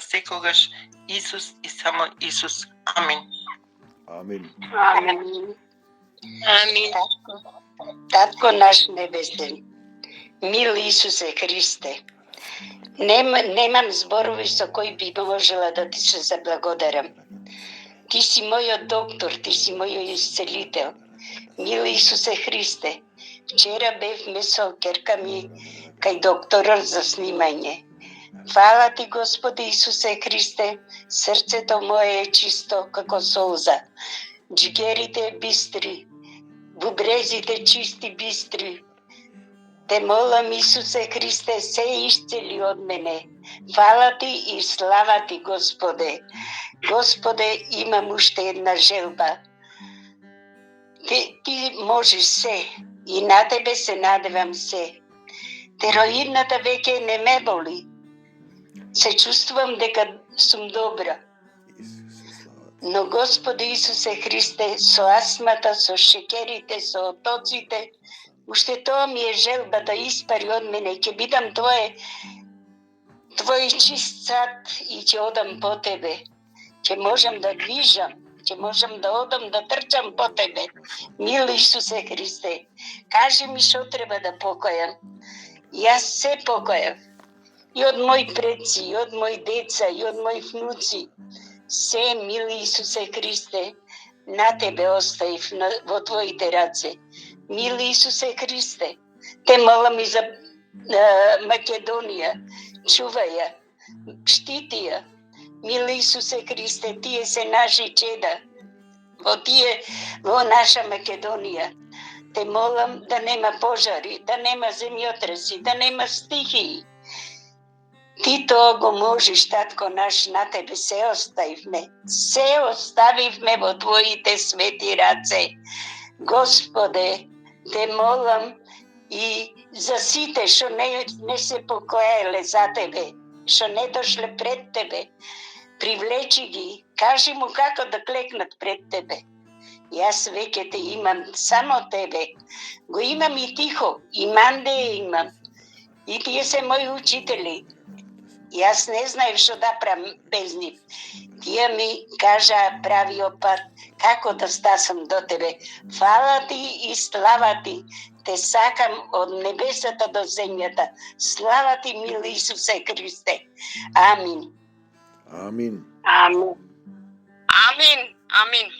секогаш Исус и само Исус. Амин. Амин. Амин. Амин. Татко наш небесен, мил Исусе Христе, немам зборови со кои би можела да ти се заблагодарам. Ти си мојот доктор, ти си мојот исцелител. Мил Исусе Христе, вчера бевме со керка ми кај докторот за снимање. Фала ти, Господи Исусе Христе, срцето мое е чисто како солза, джигерите бистри, бубрезите чисти бистри. Те молам, Исусе Христе, се исцели од мене. Фала ти и слава ти, Господе. Господе, имам уште една желба. Ти можеш се и на тебе се надевам се. Тероидната веќе не ме боли. Се чувствувам дека сум добра. Но Господи Исусе Христе, со астмата, со шекерите, со отоците, уште тоа ми е желба да испари од мене. Ќе бидам Твој чист сад и ќе одам по Тебе. Ќе можам да движам, ќе можам да одам, да трчам по Тебе. Мил Исусе Христе, кажи ми што треба да покајам. Јас се покајав. И од мои предци, и од мои деца, и од мои внуци. Се, мил Исусе Христе, на Тебе оставив во Твоите раце. Мил Исусе Христе, те молам и за Македонија. Чувај ја, штити ја. Мил Исусе Христе, тие се наши чеда. Во наша Македонија. Те молам да нема пожари, да нема земјотреси, да нема стихии. Ти тоа го можеш, татко наш, на Тебе се оставивме. Се оставивме во Твоите свети раце. Господе, те молам и за сите што не се покаяле за Тебе, што не дошле пред Тебе. Привлечи ги, кажи му како да клекнат пред Тебе. Јас веќе те имам, само Тебе. Го имам и Тихо, и Мандеја имам. И тие се мои учители. Јас не знаев што да правам без нив. Тие ми кажаа правиот пат, како да стасам до Тебе. Фала ти и слава ти. Те сакам од небесата до земјата. Слава ти, мил Исусе Христе. Амин. Амин. Амин. Амин. Амин.